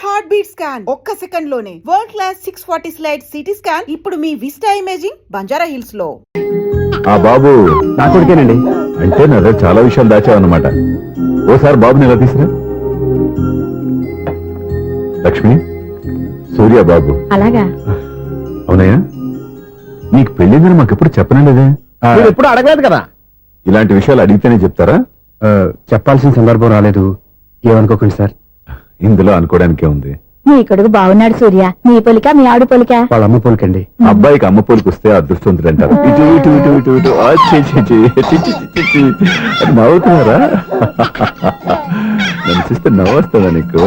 Heart beat scan ఒక్క second లోనే world class 640 slide CT scan ఇప్పుడు మీ విస్టా ఇమేజింగ్ బంజారా హిల్స్ లో. ఆ బాబు నా కొడుకేనండి. అంటే నా దగ్గర చాలా విషయాలు దాచావన్నమాట. ఓసారి బాబుని ఎలా తీసురా. లక్ష్మి, సూర్య బాబు. అలాగా? అవునయ్యా, నీకు పెళ్ళిందని మాకెప్పుడు చెప్పనండి. ఎప్పుడు అడగలేదు కదా. ఇలాంటి విషయాలు అడిగితేనే చెప్తారా? చెప్పాల్సిన సందర్భం రాలేదు, ఏమనుకోకండి సార్. ఇందులో అనుకోవడానికే ఉంది. నీ కొడుకు బాగున్నాడు సూర్య. నీ పోలిక మీ ఆవిడ పోలిక? వాళ్ళ అమ్మ పోలికండి. అబ్బాయికి అమ్మ పోలికి వస్తే అదృష్టవంతుడు అంటారు. ఇటు ఇటు ఇటు ఇటు ఇటు అది నవ్వుతున్నారా? నన్ను చూస్తే నవ్వొస్తుందా నీకు?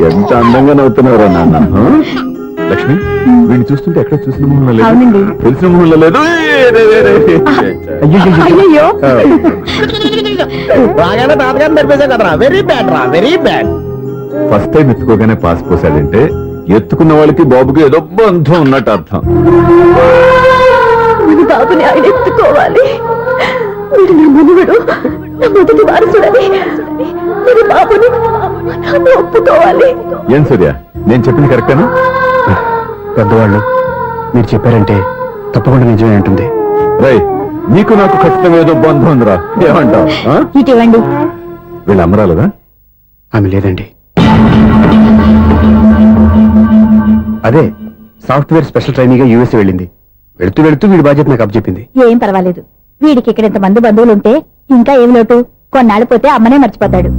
ఎంత అందంగా నవ్వుతున్నారా నాన్న. లక్ష్మి, వీడిని చూస్తుంటే ఎక్కడ చూసిన మొహంలో లేదు, తెలిసిన మొహంలో లేదు. అయ్యో, బాగానే తాతగారిని నడిపేసా కదరా. వెరీ బ్యాడ్ రా, వెరీ బ్యాడ్. ఫస్ట్ టైం ఎత్తుకోగానే పాస్ పోసాడంటే ఎత్తుకున్న వాళ్ళకి బాబుకి ఏదో బంధం ఉన్నట్టు అర్థం. బాబుని ఆయన ఎత్తుకోవాలి. వీడు నా మనువడు, నా మొదటి వారసుడని బాబుని ఒప్పుకోవాలి. ఏం సూర్య, నేను చెప్పింది కరెక్టేనా? పెద్దవాళ్ళు మీరు చెప్పారంటే తప్పకుండా నిజమే ఉంటుంది. రై, నీకు నాకు ఖచ్చితంగా ఏదో బంధం ఉందిరా. ఏమంటావు? ఇటువంటి వీళ్ళు అమ్మరాలదా? ఆమె లేదండి. అదే సాఫ్ట్వేర్ స్పెషల్ ట్రైనింగ్ గా యూఎస్ వెళ్ళింది. వెళుతూ వెళుతూ వీడి బాధ్యత నాకు అప్పచెప్పింది. ఏం పర్వాలేదు. వీడికి ఇక్కడ ఇంతమంది బంధువులుంటే ఇంకా ఏం లోటు. కొన్నాళ్ళు పోతే అమ్మనే మర్చిపోతాడు.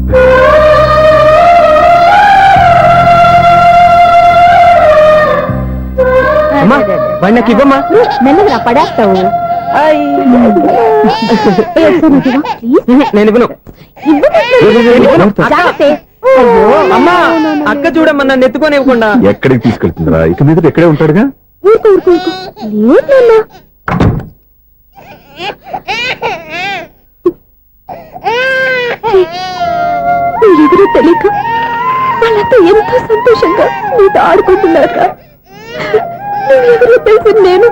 మెల్లగా పడేస్తావు. నేను ఇవ్వను. అమ్మా, అక్క చూడమ్మా, నన్ను ఎత్తుకొని ఇవ్వకుండా. ఎక్కడికి తీసుకెళ్తుందిరా? ఇక మీద ఎక్కడే ఉంటాడుగా. ఎవరో తెలియక వాళ్ళంతా ఎంతో సంతోషంగా మీతో ఆడుకుంటున్నారా? ఎవరో తెలిసి నేను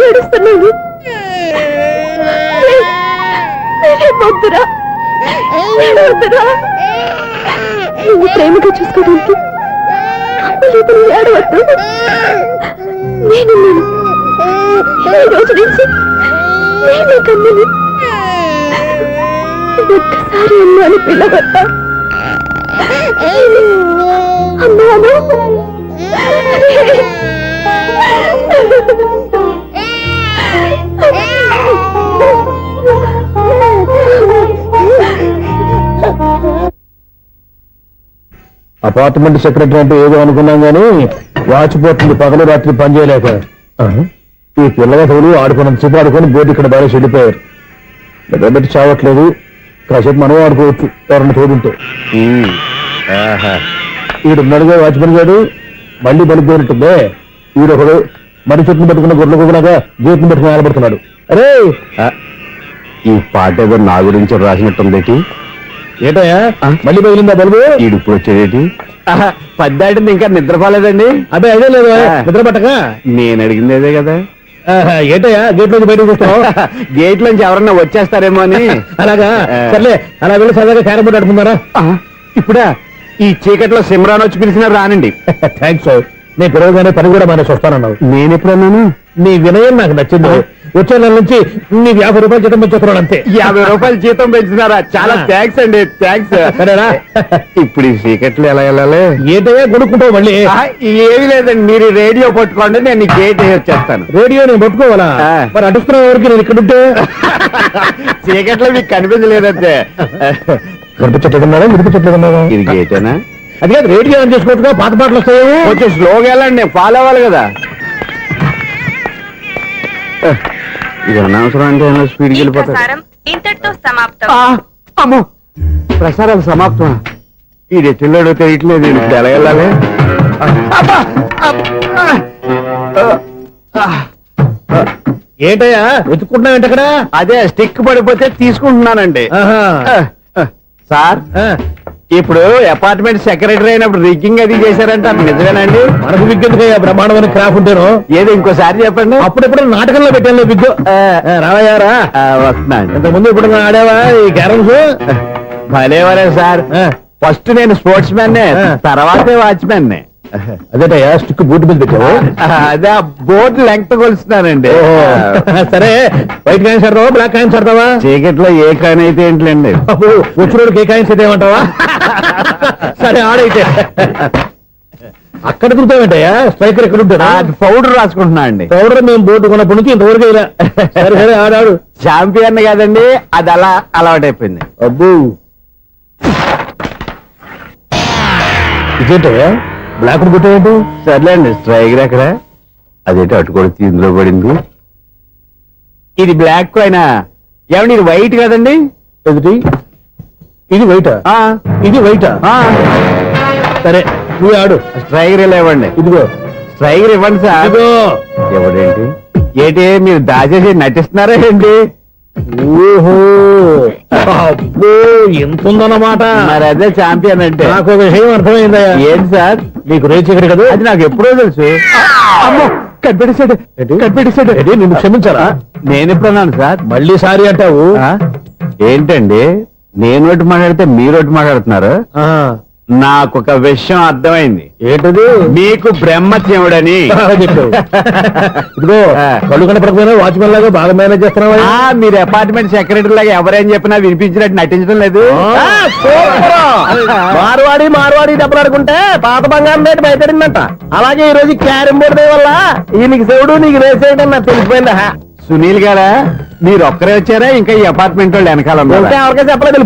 ఏడుస్తున్నాను. వద్దురా, వద్దురా. నువ్వు ప్రేమగా చూసుకోవడానికి ఏడవద్దు. నేను ఈ రోజు నుంచి నేను కన్నని ఒక్కసారి అన్నాను పిల్లవద్దా. అన్నాను. అపార్ట్మెంట్ సెక్రటరీ అంటే ఏదో అనుకున్నాం గానీ వాచిపోతుంది పగలు రాత్రి పని చేయలేక. ఈ పిల్లగాడు ఆడుకున్నంత సేపు ఆడుకొని బోర్డు ఇక్కడ బాగా చెడిపోయారు. నిద్రబెట్టి చావట్లేదు. కాసేపు మనం ఆడుకోవచ్చు ఎవరన్నా తోడుంటే. వీడున్నాడుగా వాచ్మెన్ గారు, మళ్ళీ బలిపోయినట్టుందే. వీడొకడు మరి చెట్టును పెట్టుకున్న గొడ్లు కుదినాక గేట్ని పెట్టుకుని ఆడబడుతున్నాడు. అరే, ఈ పాట ఏదో నా గురించి రాసినట్టుంది. ఏటయ్యా మళ్ళీ పగిలిందా బలుబు? వీడు ఇప్పుడు వచ్చేది పద్దాటింది, ఇంకా నిద్రపోలేదండి. అదే అదే లేదు నిద్ర పట్టక. నేను అడిగింది అదే కదా. ఏటయ్యా గేట్ లోంచి బయటకు వస్తావు? గేట్ లోంచి ఎవరన్నా వచ్చేస్తారేమో అని. అలాగా, సర్లే అలా వెళ్ళి సరదాగా క్యారం బోర్డు ఆడుకున్నారా? ఇప్పుడా ఈ చీకట్లో సిమ్రాన్ వచ్చి పిలిచినా రానండి. థ్యాంక్స్. నేను పిలవగానే పని కూడా మానేసి వస్తానన్నావు. నేను ఎప్పుడన్నాను? నీ వినయం నాకు నచ్చింది. వచ్చే నెల నుంచి నీ 50 రూపాయలు జీతం పెంచుతున్నాడు అంతే. 50 రూపాయలు జీతం పెంచుతున్నారా? చాలా థ్యాంక్స్ అండి. థ్యాంక్స్. సరేనా? ఇప్పుడు ఈ చీకట్లు ఎలా వెళ్ళాలి? ఏంటయ్యా కొనుక్కుంటావు మళ్ళీ? ఏమీ లేదండి, మీరు రేడియో పట్టుకోండి, నేను గేట్ వచ్చేస్తాను. రేడియో నేను పట్టుకోవాలా? మరి అడుస్తున్నా ఎవరికి? నేను ఇక్కడ ఉంటే చీకట్లో మీకు కనిపించలేదంటే. కనిపించట్లేదన్నారా? వినిపించట్లేదన్నారా? ఇది గేటేనా? అది కాదు, రేడియో ఆన్ చేసుకోవచ్చుగా, పాత పాటలు వస్తాయేమో. కొంచెం స్లోగా వెళ్ళండి, నేను ఫాలో అవ్వాలి కదా. ఇది అనవసరం అంటే స్పీడ్కి వెళ్ళిపోతారు. ఇంతటితో సమాప్తం. అమ్మో, ప్రసారాలు సమాప్తం. ఇది ఎట్టిల్లాడో తెలియట్లేదు. ఇప్పుడు ఎలా వెళ్ళాలి? ఏంటయ్యా వెతుక్కుంటున్నావు అక్కడ? అదే స్టిక్ పడిపోతే తీసుకుంటున్నానండి. సార్, ఇప్పుడు అపార్ట్మెంట్ సెక్రటరీ అయినప్పుడు రిగ్గింగ్ అది చేశారంట నిజమేనండి? మనకు విగ్గెందుకు బ్రహ్మాండమైన క్రాఫ్ ఉంటాను. ఏదో ఇంకోసారి చెప్పండి. అప్పుడెప్పుడు నాటకంలో పెట్టాను విగ్గు. రావయ్యారా వస్తున్నాను. ఇంతకుముందు ఇప్పుడు ఆడావా ఈ క్యారమ్స్? భలేవరే సార్. ఫస్ట్ నేను స్పోర్ట్స్ మ్యాన్ తర్వాతే వాచ్మెన్. అదేటయ్యా స్టిక్ బూట్ మీద పెట్టావు. అదే బోర్డు లెంగ్త్ కొలుస్తున్నానండి. సరే వైట్ కాయిన్స్ ఆడతావా బ్లాక్ కాయిన్స్ ఆడతావా? చీకట్లో ఏ కాయిన్ అయితే ఏంటండి. వచ్చినోడికి ఏ కాయిన్స్ అయితే ఏమంటావా? సరే ఆడైతే. అక్కడ తిరుగుతావేంటయ్యా స్ట్రైకర్ ఎక్కడ ఉంటారా? పౌడర్ రాసుకుంటున్నా అండి. పౌడర్ మేము బోర్డు కొన్నప్పటి నుంచి ఇంతవరకు ఇలా. సరే సరే ఆడాడు. చాంపియన్ కాదండి, అది అలా అలవాటైపోయింది. అబ్బు ఇదేంటయ్యా బ్లాక్ కొట్టేయండి. సర్లేండి స్ట్రైకర్ ఎక్కడ? అదేంటి అటుకొడితే ఇందులో పడింది. ఇది బ్లాక్ కాయినా? ఏమండి ఇది వైట్ కదండి? ఎదుటి ఇది వైటా? ఇది వైటా? సరే నువ్వు ఆడు. స్ట్రైకర్ ఇలా ఇవ్వండి. ఇదిగో స్ట్రైకర్ ఇవ్వండి సార్. ఇదిగో. ఎవడేంటి ఏంటి మీరు దాచేసి నటిస్తున్నారా ఏంటి? ఓహో అబ్బో ఎంత ఉందన్నమాట. మరి అదే చాంపియన్ అంటే. నాకు ఒక విషయం అర్థమైందయ్యా. ఏంటి సార్? నీకు రేచి ఇక్కడ కదా? అది నాకు ఎప్పుడో తెలుసు. అమ్మో కనిపెట్టేశాడు. నిన్ను క్షమించారా? నేను ఎప్పుడన్నాను సార్? మళ్ళీ సారీ అంటావు. ఏంటండి నేను ఒకటి మాట్లాడితే మీరు ఒకటి మాట్లాడుతున్నారు. నాకు ఒక విషయం అర్థమైంది. ఏంటది? మీకు బ్రహ్మత్యముడని చెప్పావు. ఇదిగో కళ్ళు కనపడకపోయినా వాచ్మెన్ లాగా బాగా మేనేజ్ చేస్తున్నావా? మీరు అపార్ట్మెంట్ సెక్రటరీ లాగా ఎవరేం చెప్పినా వినిపించినట్టు నటించడం లేదు. మార్వాడి దెబ్బలాడుకుంటే పాత బంగారం రేటు భయపడిందంట. అలాగే ఈ రోజు క్యారం బోర్డు వల్ల ఈయనకి శివుడు నీకు రేసేయడం నాకు తెలిసిపోయిందా? సునీల్ గారా మీరు ఒక్కరే వచ్చారా? ఇంకా ఈ అపార్ట్మెంట్ వాళ్ళు వెనకాల ఎవరికీ చెప్పలేదు.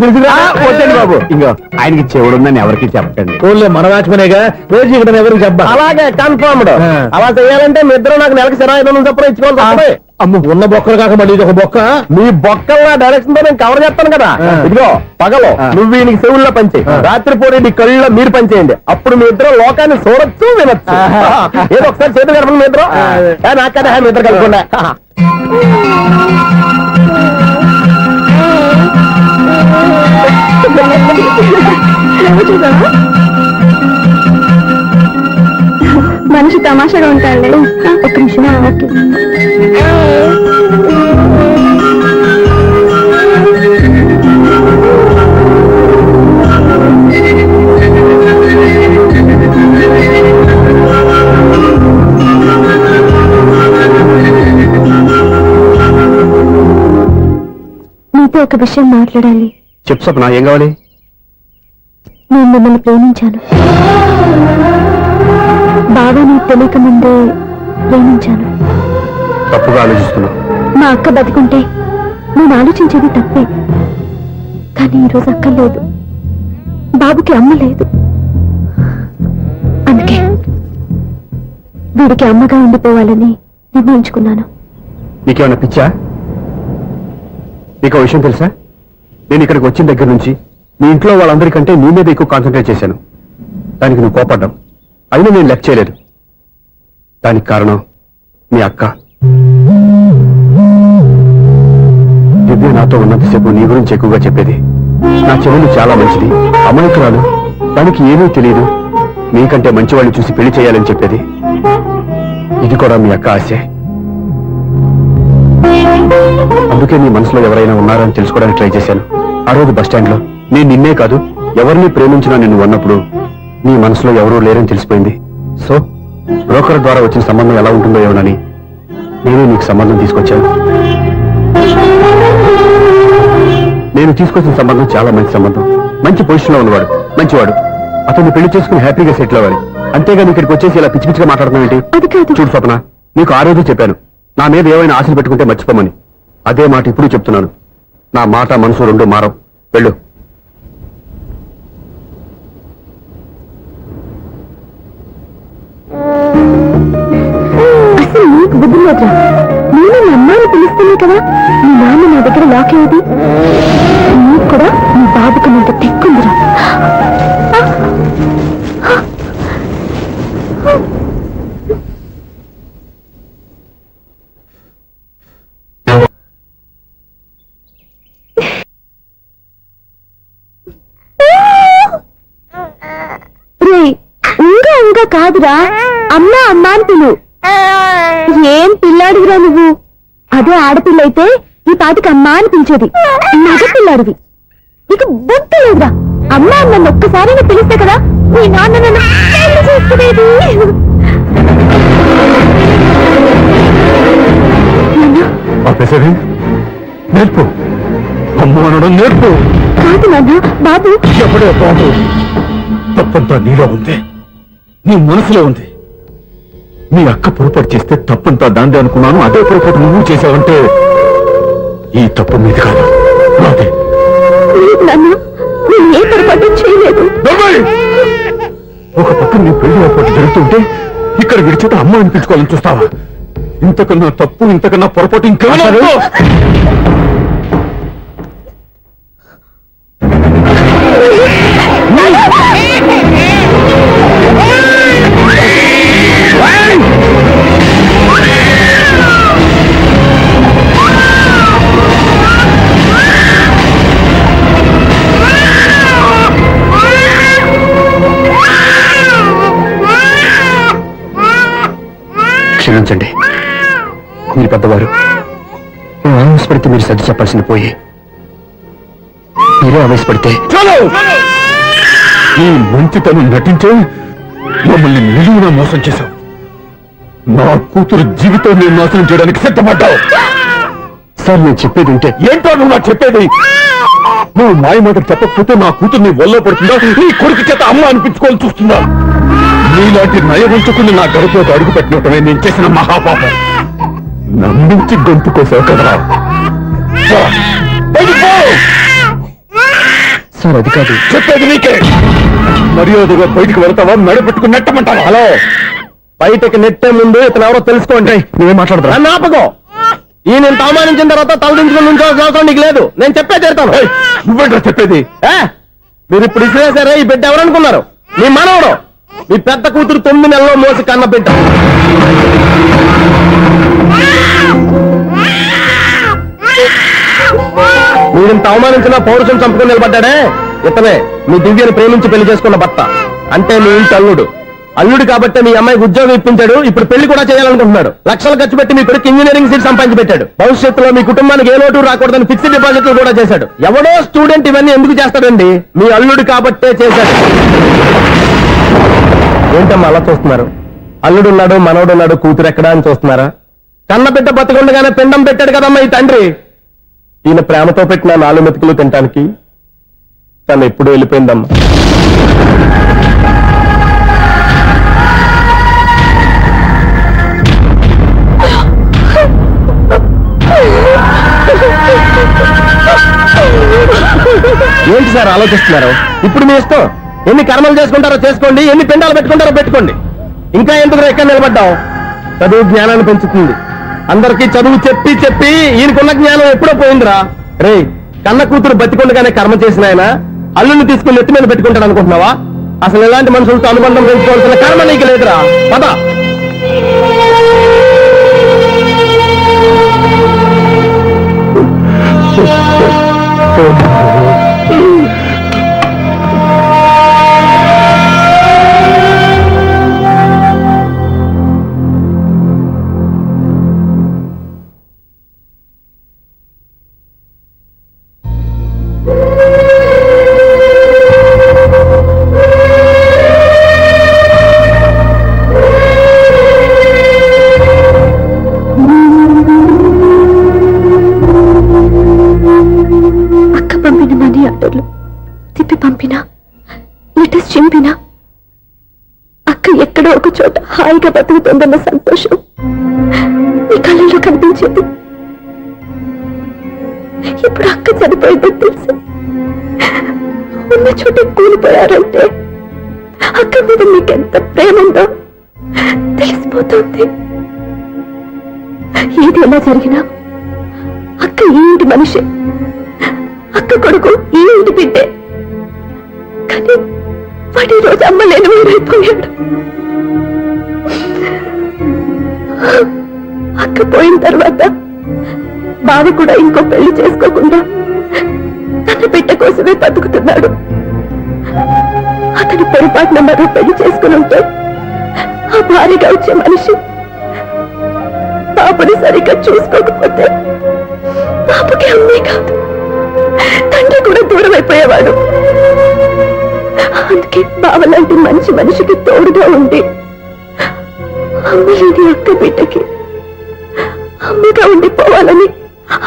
వద్దండి బాబు. ఇంకో ఆయనకి చెవుడుందని ఎవరికి చెప్పండి. ఓన్లీ మన వాచ్మనేగా రోజు ఇక్కడ ఎవరికి చెప్పా. అలాగే కన్ఫర్మ్డ్. అలా చేయాలంటే మీ ఇద్దరు నాకు నెలకు 500 చొప్పున ఇచ్చుకోవాలి. అమ్మ ఉన్న బొక్కలు కాక మళ్ళీ ఇది ఒక బొక్క. మీ బొక్కల డైరెక్షన్ తో నేను కవర్ చేస్తాను కదా. ఇదిగో పగలో నువ్వు ఈయనకి చెవుల్లో పనిచేయి, రాత్రి పూట నీ కళ్ళలో మీరు పనిచేయండి. అప్పుడు మీ ఇద్దరు లోకాన్ని చూడొచ్చు వినొచ్చు. ఏదో ఒకసారి చేతులు కలపండి మీ ఇద్దరు. నాకదే మీ ఇద్దరు కలుపుకుండా. మనిషి తమాషాగా ఉంటాడు. ఒక నిమిషం నీతో ఒక విషయం మాట్లాడాలి. చెప్పు సప్న, ఏం కావాలి? నేను మిమ్మల్ని ప్రేమించాను. బాగా నీకు తెలియక ముందే ప్రేమించాను. తప్పుగా ఆలోచిస్తున్నా. మా అక్క బతికుంటే నేను ఆలోచించేది తప్పే. కానీ ఈరోజు అక్క లేదు, బాబుకి అమ్మ లేదు. అందుకే వీడికి అమ్మగా ఉండిపోవాలని నిర్ణయించుకున్నాను. నీకేమన్నా పిచ్చా? నీకు విషయం తెలుసా? నేను ఇక్కడికి వచ్చిన దగ్గర నుంచి మీ ఇంట్లో వాళ్ళందరికంటే నీ మీద ఎక్కువ కాన్సన్ట్రేట్ చేశాను. దానికి నువ్వు కోపడ్డావు. అయినా నేను లెక్క చేయలేదు. దానికి కారణం మీ అక్క. దివ్య నాతో ఉన్నంతసేపు నీ గురించి ఎక్కువగా చెప్పేది. నా చెల్లెలు చాలా మంచిది, అమాయకురాలు, దానికి ఏమీ తెలియదు, మీకంటే మంచివాళ్ళని చూసి పెళ్లి చేయాలని చెప్పేది. ఇది కూడా మీ అక్క ఆశే. అందుకే నీ మనసులో ఎవరైనా ఉన్నారని తెలుసుకోవడానికి ట్రై చేశాను. ఆ రోజు బస్ స్టాండ్ లో నేను నిన్నే కాదు ఎవరిని ప్రేమించినా నిన్ను అన్నప్పుడు నీ మనసులో ఎవరూ లేరని తెలిసిపోయింది. సో బ్రోకర్ ద్వారా వచ్చిన సంబంధం ఎలా ఉంటుందో ఏమోనని నేనే నీకు సంబంధం తీసుకొచ్చాను. నేను తీసుకొచ్చిన సంబంధం చాలా మంచి సంబంధం. మంచి పొజిషన్ లో ఉన్నవాడు, మంచివాడు. అతన్ని పెళ్లి చేసుకుని హ్యాపీగా సెటిల్ అవ్వాలి. అంతేగాని ఇక్కడికి వచ్చేసి ఇలా పిచ్చి పిచ్చిగా మాట్లాడుతున్నావు ఏంటి? చూడు స్వప్న, నీకు ఆ రోజు చెప్పాను నా మీద ఏమైనా ఆశలు పెట్టుకుంటే మర్చిపోమని. అదే మాట ఇప్పుడు చెప్తున్నాను. నా మాట మనసు రెండు మారవు. వెళ్ళు. అసలు నీకు బుద్ధి లేదురా. నేను మీ అమ్మాయిని పిలుస్తానే కదా మీ నాన్న నా దగ్గర లాక్ అయ్యేది. నీకు కూడా నీ బాబుకు నీకు తెక్కుందిరా. కాదురా, అమ్మ అమ్మ అని పిలు. ఏం పిల్లాడివిరా నువ్వు? అదే ఆడపిల్ల అయితే ఈ పాటికి అమ్మ అని పిలిచేది. మగ పిల్లాడివి, నీకు బుద్ధి లేదురా. అమ్మ నన్ను ఒక్కసారి పిలిస్తే కదా మీ నాన్న నన్ను పెళ్లి చేసుకునేది. నేర్పు, అమ్మ అనడం నేర్పు. కాదు నాన్న, బాబు. ఎప్పుడే బాబు, తప్పంతా నీలో ఉంది, నీ మనసులో ఉంది. మీ అక్క పొరపాటు చేస్తే తప్పంతా దాందే అనుకున్నాను. అదే పొరపాటు నువ్వు చేసావంటే ఈ తప్పు మీద కాదు, నాదే. లేదు నాన్న, నేను ఏ పొరపాటు చేయలేదు. ఒక పక్క నీ పెళ్లి ఏర్పాటు జరుగుతుంటే ఇక్కడ విడిచేత అమ్మ అనిపించుకోవాలని చూస్తావా? ఇంతకన్నా తప్పు, ఇంతకన్నా పొరపాటు ఇంకేమైనా ఉందో? క్షమించండి, మీరు పెద్దవారు. నేను ఆవేశపడితే మీరు సర్ది చెప్పాల్సింది పోయి మీరే ఆవేశపడితే ఈ మంచితనం నటించే మమ్మల్ని నిలువున మోసం చేశావు. నా కూతురు జీవితాన్ని నాశనం చేయడానికి సిద్ధపడ్డావు. సార్, నేను చెప్పేది ఉంటే ఏంటో నువ్వు నాకు చెప్పేది? నువ్వు మాయ మాట చెప్పకపోతే నా కూతుర్ని వల్ల పడుతుందా, నీ కొడుకు చేత అమ్మ అనిపించుకోవాలని చూస్తుందా? నీలాంటి నయవంచుకుని నా గడపలోకి అడుగు పెట్టినటమే నేను చేసిన మహాపాపం. నమ్మించి గొంతు కోసావు కదా. సార్, అది కాదు చెప్పేది నీకే. మర్యాదగా బయటికి వెళ్తావా, మెడ పెట్టుకుని నెట్టమంటావా? హలో, బయటకి నెట్టే ముందు ఇతను ఎవరో తెలుసుకోండి. నువ్వేం మాట్లాడతా? జ్ఞాపకం, ఈ నేను అవమానించిన తర్వాత తలదించుకుని నుంచోవాల్సిన అవసరం నీకు లేదు. నేను చెప్పే తీరుతాను. నువ్వేంటో చెప్పేది? మీరు ఇప్పుడు ఇసిరేసారే, ఈ బిడ్డ ఎవరనుకున్నారు? నీ మనవడు, మీ పెద్ద కూతురు 9 నెలల్లో మోసి కన్న బిడ్డ. మీరింత అవమానించిన పౌరుషం చంపుకొని నిలబడ్డాడే, ఇతనే మీ దివ్యని ప్రేమించి పెళ్లి చేసుకున్న భర్త. అంటే మీ ఇంటి అల్లుడు. అల్లుడు కాబట్టే మీ అమ్మాయికి ఉద్యోగం ఇప్పించాడు. ఇప్పుడు పెళ్లి కూడా చేయాలనుకుంటున్నాడు. లక్షలు ఖర్చు పెట్టి మీ కొడుకు ఇంజనీరింగ్ సీట్ సంపాదించి పెట్టాడు. భవిష్యత్తులో మీ కుటుంబానికి ఏ లోటు రాకూడదని ఫిక్స్డ్ డిపాజిట్లు కూడా చేశాడు. ఎవడో స్టూడెంట్ ఇవన్నీ ఎందుకు చేస్తాడండి? మీ అల్లుడు కాబట్టే చేశాడు. ఏంటమ్మా అలా చూస్తున్నారు? అల్లుడున్నాడు, మనవడున్నాడు, కూతురు ఎక్కడా అని చూస్తున్నారా? కన్న బిడ్డ బతికుండగానే పిండం పెట్టాడు కదమ్మా ఈ తండ్రి. ఈయన ప్రేమతో పెట్టిన 4 మెతుకులు తినటానికి తను ఎప్పుడు వెళ్ళిపోయిందమ్మా. ఏంటి సార్ ఆలోచిస్తున్నారు? ఇప్పుడు మీ ఇష్టం. ఎన్ని కర్మలు చేసుకుంటారో చేసుకోండి, ఎన్ని పిండాలు పెట్టుకుంటారో పెట్టుకోండి. ఇంకా ఎందుకు ఎక్కడ నిలబడ్డాం? చదువు జ్ఞానాన్ని పెంచుతుంది. అందరికీ చదువు చెప్పి చెప్పి ఈయనకున్న జ్ఞానం ఎప్పుడో పోయిందిరా. రే, కన్న కూతురు బతికొండగానే కర్మ చేసిన ఆయన అల్లుని తీసుకుని నెత్తి మీద పెట్టుకుంటాడు అనుకుంటున్నావా? అసలు ఎలాంటి మనుషులతో అనుబంధం పెంచుకోవాల్సిన కర్మ నీకు లేదురా. పద. తిప్పి పంపినా, లెటర్స్ చింపినా అక్క ఎక్కడో ఒక చోట హాయిగా బతుకుతుందన్న సంతోషం మీ కళ్ళలో కనిపించేది. ఇప్పుడు అక్క చనిపోయిందని తెలిసి ఉన్న చోట కూలిపోయారంటే అక్క మీద మీకెంత ప్రేమ ఉందో తెలిసిపోతుంది. ఏది ఎలా జరిగినా అక్క ఈ ఇంటి మనిషి, అక్క కొడుకు ఈ ఇంటి బిడ్డే. కానీ వాడి రోజు అమ్మ లేని వేరైపోయాడు. అక్క పోయిన తర్వాత బావ కూడా ఇంకో పెళ్లి చేసుకోకుండా తన బిడ్డ కోసమే బతుకుతున్నాడు. అతని పొరపాటున మరో పెళ్లి చేసుకుని ఉంటే భారీగా వచ్చే మనిషి పాపని సరిగ్గా చూసుకోకపోతే పాపకి అమ్మే కాదు తండ్రి కూడా దూరం అయిపోయేవాడు. అందుకే బావలాంటి మంచి మనిషికి తోడుగా ఉండి అమ్మలేని అక్క బిడ్డకి అమ్మగా ఉండిపోవాలని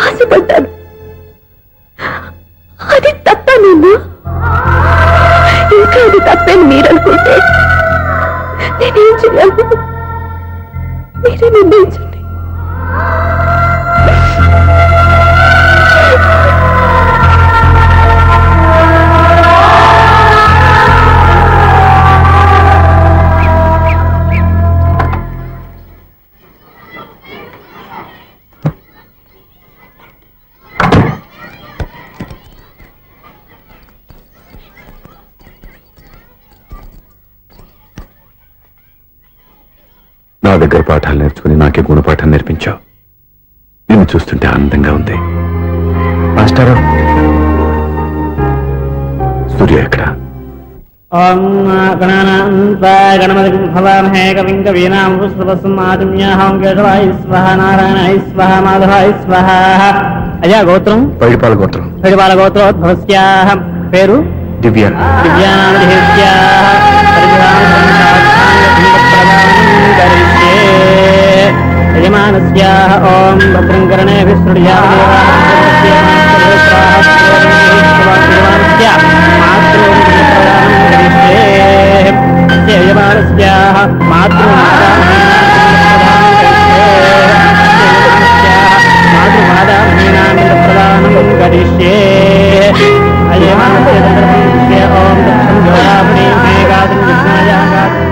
ఆశపడ్డాను. అది తప్ప నేను ఇంకా అది తప్పని మీరనుకుంటే నేనేం చేయాలి? మీరే నిర్ణయించండి. నా దగ్గర పాఠాలు నేర్చుకుని నాకే గుణపాఠం నేర్పించావు. నిన్ను చూస్తుంటే ఆనందంగా ఉంది. మాస్టారు, సూర్య ఎక్కడ? ఓం గణపతి భవామహే కవిం కవీనామృతవస్మాదిమ్యాహం కేశవాయ స్వహ నారాయణాయ స్వహ మాధవాయ స్వహ. అయ్యా గోత్రం? పైడిపాల గోత్రం. పైడిపాల గోత్రోద్భవస్యాః. పేరు? దివ్య. యజమానస్యాః ఓం భద్రం కర్ణేభిః యజమానస్యాః మాతృమాదామహీనానందప్రదానం కరిష్యే. అయమానస్య ఓం దక్షం యోగాగ్నే మేఘాదం విష్ణాయాగాదం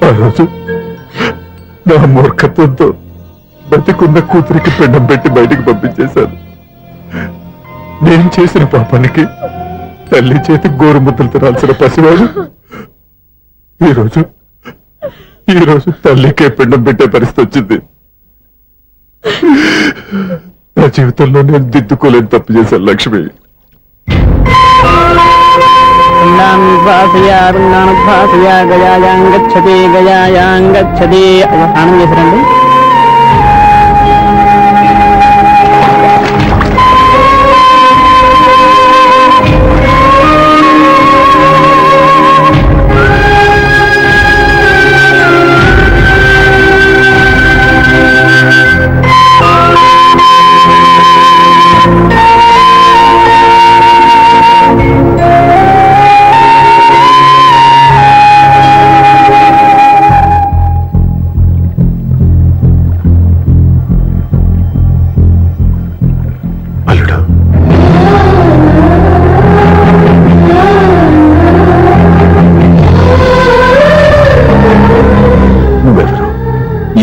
ఆ రోజు నా మూర్ఖత్వంతో బతికున్న కూతురికి పిండం పెట్టి బయటికి పంపించేశాను. నేను చేసిన పాపానికి తల్లి చేతి గోరుముద్దలు తినాల్సిన పసివాడు ఈరోజు తల్లికే పిండం పెట్టే పరిస్థితి వచ్చింది. నా జీవితంలో నేను దిద్దుకోలేని తప్పు చేశాను లక్ష్మి. గయాయాంగచ్చతి గయాయాంగచ్చతి. స్నానం చేశారండి?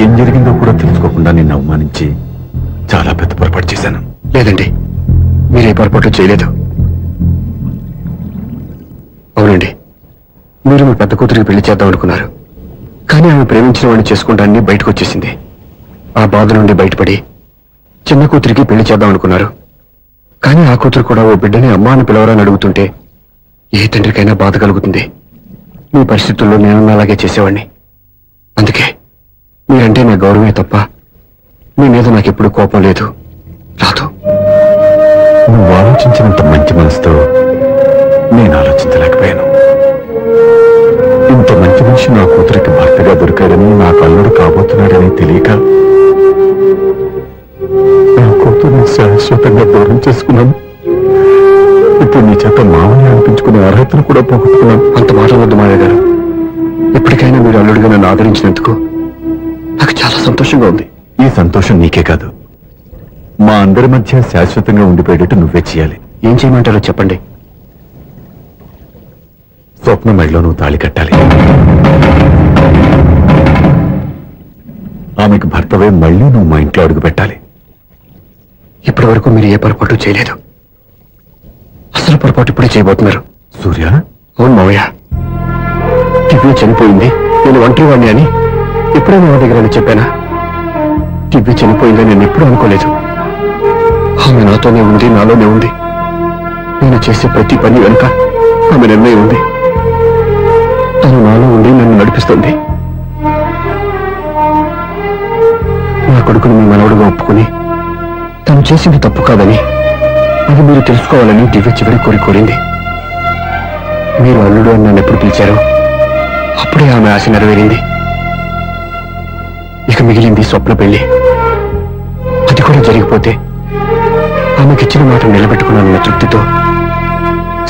ఏం జరిగిందో కూడా తెలుసుకోకుండా నిన్ను అవమానించి చాలా పెద్ద పొరపాటు చేశాను. లేదండి, మీరే పొరపాటు చేయలేదు. అవునండి, మీరు మీ పెద్ద కూతురికి పెళ్లి చేద్దాం అనుకున్నారు. కానీ ఆమె ప్రేమించిన వాడిని చేసుకుంటానని బయటకు వచ్చేసింది. ఆ బాధ నుండి బయటపడి చిన్న కూతురికి పెళ్లి చేద్దాం అనుకున్నారు. కానీ ఆ కూతురు కూడా ఓ బిడ్డని అమ్మా అని పిలవరని అడుగుతుంటే ఏ తండ్రికైనా బాధ కలుగుతుంది. మీ పరిస్థితుల్లో నేను అలాగే చేసేవాడిని. అందుకే మీరంటే నా గౌరవమే తప్ప మీ మీద నాకెప్పుడు కోపం లేదు, రాదు. నువ్వు ఆలోచించినంత మంచి మనసుతో నేను ఆలోచించలేకపోయాను. ఇంత మంచి మనిషి నా కూతురికి భర్తగా దొరికాడని, నాకు అల్లుడు కాబోతున్నాడని తెలియక నా కూతుర్ని శాశ్వతంగా దూరం చేసుకున్నాను. ఇప్పుడు నీ చేత మామని అనిపించుకునే అర్హతను కూడా పోగొట్టుకున్నాను. అంత మాట వద్దు మాయ గారు. ఎప్పటికైనా మీరు అల్లుడిగా నన్ను ఆదరించినందుకు నాకు చాలా సంతోషంగా ఉంది. ఈ సంతోషం నీకే కాదు, మా అందరి మధ్య శాశ్వతంగా ఉండిపోయేటట్టు నువ్వే చేయాలి. ఏం చేయమంటారో చెప్పండి. స్వప్న మెడలో నువ్వు తాళి కట్టాలి. ఆమెకు భర్తవే మళ్ళీ నువ్వు మా ఇంట్లో అడుగు పెట్టాలి. ఇప్పటి వరకు మీరు ఏ పొరపాటు చేయలేదు. అసలు పొరపాటు ఇప్పుడే చేయబోతున్నారు. సూర్య? అవును మావయ్య, దివ్య చనిపోయింది, నేను ఒంటరి వాడిని అని ఇప్పుడే మా దగ్గర చెప్పానా? దివ్య చనిపోయిందని నేను ఎప్పుడూ అనుకోలేదు. ఆమె నాతోనే ఉంది, నాలోనే ఉంది. నేను చేసే ప్రతి పని వెనుక ఆమె నిర్ణయం ఉంది. తను నాలో ఉండి నన్ను నడిపిస్తుంది. నా కొడుకుని మీ మనవడుగా ఒప్పుకుని తను చేసింది తప్పు కాదని, అది మీరు తెలుసుకోవాలని దివ్య చివరి కోరింది. మీరు అల్లుడు అని నన్ను ఎప్పుడు పిలిచారో అప్పుడే ఆమె ఆశ నెరవేరింది. ఇక మిగిలింది స్వప్న పెళ్లి. అది కూడా జరిగిపోతే ఆమెకిచ్చిన మాట నిలబెట్టుకున్నానన్న తృప్తితో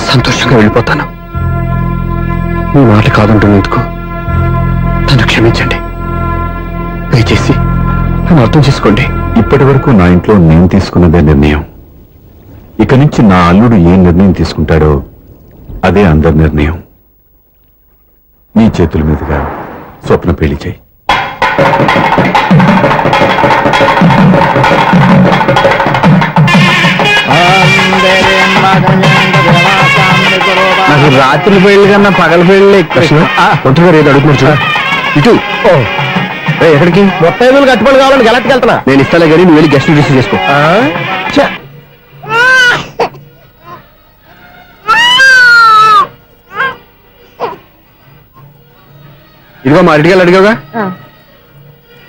సంతోషంగా వెళ్ళిపోతాను. మీ మాట కాదంటున్నందుకు నన్ను క్షమించండి. దయచేసి నన్ను అర్థం చేసుకోండి. ఇప్పటి వరకు నా ఇంట్లో నేను తీసుకున్నదే నిర్ణయం. ఇక నుంచి నా అల్లుడు ఏ నిర్ణయం తీసుకుంటాడో అదే అందరి నిర్ణయం. నీ చేతుల మీదుగా స్వప్న పెళ్లి చేయి. నాకు రాత్రి పెళ్లి కన్నా పగల పెళ్లి ఒంటరిగా రేపు అడుగుతున్నారు చూడ. ఇటు ఎక్కడికి? మొత్తం ఐదులు కట్టుబడి కావాలని గెలట్కి వెళ్తున్నా. నేను ఇస్తాలే కానీ నువ్వు వెళ్ళి గెస్ట్ రిసీవ్ చేసుకో. ఇదిగో మా అడిగాలు అడిగావుగా,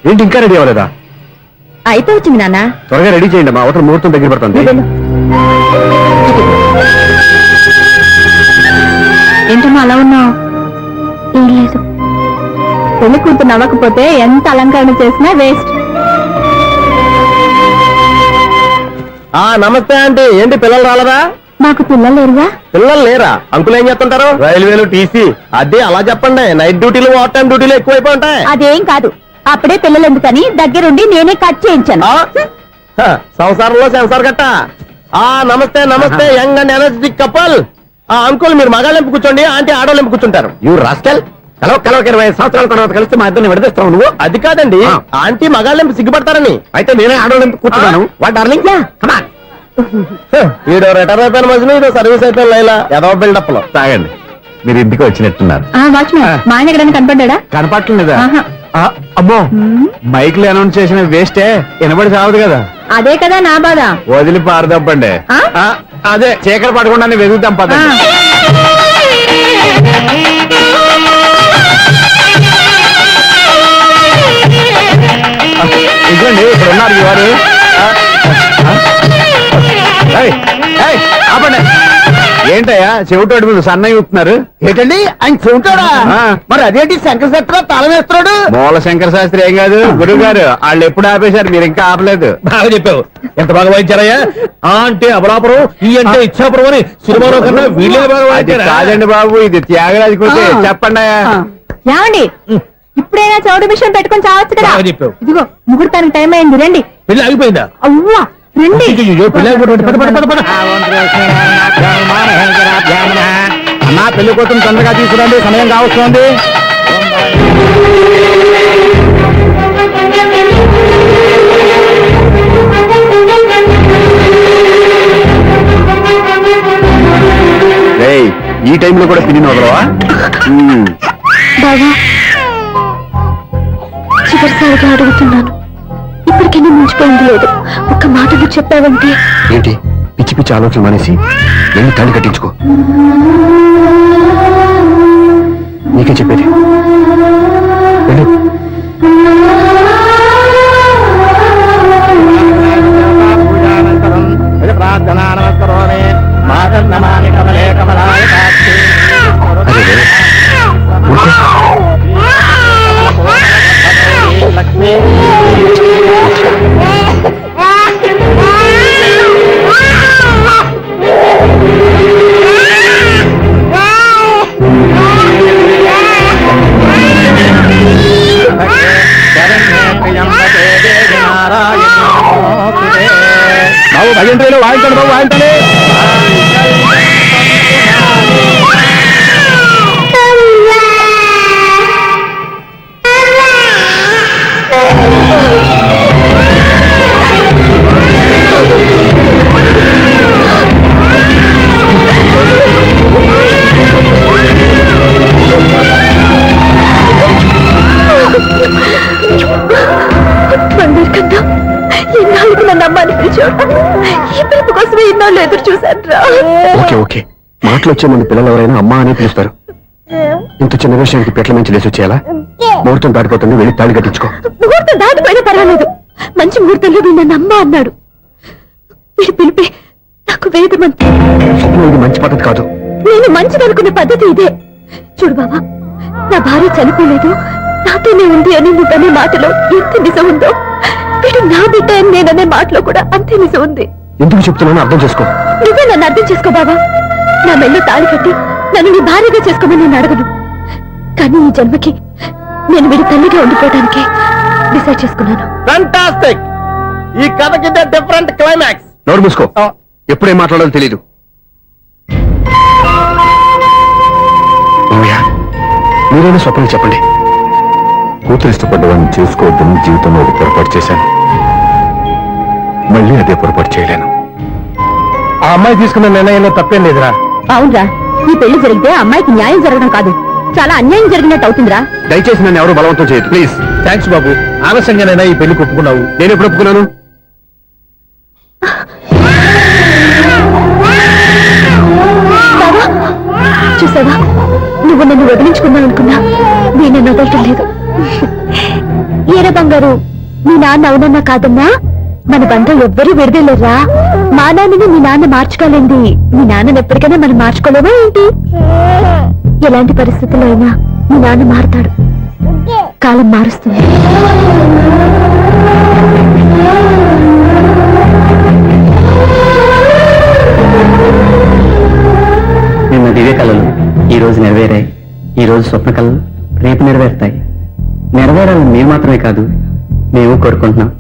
ఏంటి ఇంకా రెడీ అవ్వలేదా? అయితే వచ్చింది నాన్న. త్వరగా రెడీ చేయండి, మా అవతల ముహూర్తం దగ్గర పడుతుంది. ఏంటమ్మా అలా ఉన్నావు? ఏం లేదు, పెళ్లి కూతురు నవ్వకపోతే ఎంత అలంకరణ చేసినా వేస్ట్. నమస్తే ఆంటీ. ఏంటి పిల్లలు రాలరా? మాకు పిల్లలు లేరుగా. పిల్లలు లేరా? అంకులు ఏం చేస్తుంటారు? రైల్వేలు, టీసీ. అదే అలా చెప్పండి. నైట్ డ్యూటీలు, ఓవర్ టైం డ్యూటీలు ఎక్కువైపోయి ఉంటాయి. అదేం కాదు, అప్పుడే పిల్లలు ఎందుకని దగ్గరుండి నేనే కట్ చేయించాను. సంసారంలో సెన్సార్ గట్ట. నమస్తే నమస్తే, young and energetic couple. Uncle మీరు మగాళ్ళెంపు కూర్చోండి, ఆంటీ ఆడోళ్ళెంపు కూర్చుంటారు. యూ రాస్కెల్, కలవ 20 సంవత్సరాల తర్వాత కలిస్తే మా ఇద్దరిని విడదీస్తావు నువ్వు. అది కాదండి, ఆంటీ మగాళ్ళెంపు సిగ్గుపడతారని. అయితే నేనే ఆడోళ్ళెంపు కూర్చున్నాను. వాట్ డార్లింగ్, ఈడో రిటైర్ అయిపోయిన మధ్యలో ఇదో సర్వీస్ అయిపోయిన లైలా ఏదో బిల్డప్ లో. తాగండి, మీరు ఇంటికి వచ్చినట్టున్నారు. వాచ్మెన్ మా ఆయన ఎక్కడైనా కనపడ్డా? కనపట్లేదా? అమ్మో, మైక్ లో అనౌన్స్ చేసిన వేస్టే, వినబడి సావదు కదా. అదే కదా నా బాధ. వదిలి పారదప్పండి. అదే చీకటి పడకుండా వెతుకుతాం పద. ఇదిగోండి ఇక్కడ ఉన్నారు ఈ వారు. ఆపండి. ఏంటయ్యా చెవిటోడి మీద సన్నయ్య ఊపుతున్నారు? ఏంటండి ఆయన చెబుతాడా? మరి అదేంటి శంకర శెట్టిలో తాళం వేస్తున్నాడు? మూల శంకర శాస్త్రి ఏం కాదు, గురువు గారు వాళ్ళు ఎప్పుడు ఆపేశారు, మీరు ఇంకా ఆపలేదు. బాగా చెప్పావు. ఎంత బాగా వాయించారయ్యా. అంటే అబలాపురం, ఈ అంటే ఇచ్చాపురం అని సినిమాలో కన్నా వీళ్ళే బాగా వాయించారు. కాదండి బాబు, ఇది త్యాగరాజు కూతే. చెప్పండి. ఏమండి, ఇప్పుడైనా చౌడు మిషన్ పెట్టుకొని చావచ్చు కదా. బాగా చెప్పావు. ఇదిగో ముహూర్తానికి టైం అయింది, రండి. పెళ్లి ఆగిపోయిందా? అవ్వా రండి. అన్నా పెళ్లి కోసం తొందరగా తీసుకురండి, సమయం కావస్తుంది. ఈ టైంలో కూడా పిన్ని వదలవా? బాబా చివరిసారిగా అడుగుతున్నాను, ఇప్పటికైనా మించిపోయింది లేదు. ఒక్క మాటలు చెప్పావంటే. ఏంటి పిచ్చి పిచ్చి ఆలోచన మానేసి వెళ్ళి తాళి కట్టించుకో. నీకే చెప్పేది, వెళ్ళు. ప్రార్థనా నమస్కరోమి మాతర్నమాని కమలే కమలాయ కాక్షి. అరే లక్ష్మీ బాబు భజంత్రీలో వాయించండి బాబు, వాయించండి. అందరికన్నా ఎన్నాళ్ళకి నన్ను అమ్మాని పిలిచాడు. ఎన్నాళ్ళు ఎదురు చూశాను. ఓకే ఓకే, మాటలు వచ్చే ముందు పిల్లలు ఎవరైనా అమ్మా అని పిలుస్తారు. ఇంత చిన్న విషయానికి పెట్ల మంచి లేసి వచ్చేయాలా? ముహూర్తం దాటిపోతుంది, వెళ్ళి తాళి కట్టించుకో. ముహూర్తం దాటిపోయినా పర్వాలేదు, మంచి ముహూర్తంలో వీడు నన్ను అమ్మ అన్నాడు. వీడు పిలిపే నాకు వేదమంతా. స్వప్నం, ఇది మంచి పద్ధతి కాదు. నేను మంచిదనుకునే పద్ధతి ఇదే. చూడు బాబా, నా భార్య చనిపోలేదు, నాతోనే ఉంది అని నువ్వనే మాటలో ఎంత నిజం ఉందో, వీడు నా బిడ్డ అని నేననే మాటలో కూడా అంతే నిజం ఉంది. ఎందుకు చెప్తున్నానో అర్థం చేసుకో. నువ్వే నన్ను అర్థం చేసుకో బాబా. నా మెళ్ళో తాళి కట్టి నన్ను నీ భార్యగా చేసుకోమని నేను అడగను. కానీ ఈ జన్మకి నేను వీడి తల్లిగా ఉండిపోవడానికి డిసైడ్ చేసుకున్నాను. ఫ్యాంటాస్టిక్! ఈ కథకి డిఫరెంట్ క్లైమాక్స్. నోరు మూసుకో, ఎప్పుడేం మాట్లాడాలో తెలీదు. మీరైనా స్వప్నం చెప్పండి. కూతురు ఇష్టపడ్డవాడిని చేసుకోవద్దని జీవితంలో ఒక పొరపాటు చేశాను. మళ్ళీ అదే పొరపాటు చేయలేను. ఆ అమ్మాయి తీసుకున్న నిర్ణయంలో తప్పేం లేదురా. అవునరా, ఈ పెళ్లి జరిగితే అమ్మాయికి న్యాయం జరగడం కాదు, చాలా అన్యాయం జరిగినట్టు అవుతుందిరా. దయచేసి నన్ను ఎవరు బలవంతం చేయదు, ప్లీజ్. థ్యాంక్స్ బాబు, ఆలస్యంగానైనా ఈ పెళ్లి ఒప్పుకున్నావు. నేను ఎప్పుడు ఒప్పుకున్నాను? చూసావా, నువ్వు నన్ను వదిలించుకున్నావు అనుకున్నా, నేను వదలటం లేదు. ఏరా బంగారు, మీ నాన్న అవునన్నా కాదన్నా మన బంధం ఎవ్వరూ విడదలేరా. మా నాన్నని మీ నాన్న మార్చుకోలేంది, మీ నాన్నని ఎప్పటికైనా మనం మార్చుకోలేమా ఏంటి? ఎలాంటి పరిస్థితుల్లో అయినా మీ నాన్న మారుతాడు, కాలం మారుస్తుంది. నిన్న దివ్య కళలు ఈ రోజు నెరవేరాయి, ఈ రోజు స్వప్న కళలు రేపు నెరవేరుతాయి. నెరవేరాలని మీరు మాత్రమే కాదు, మేము కోరుకుంటున్నాం.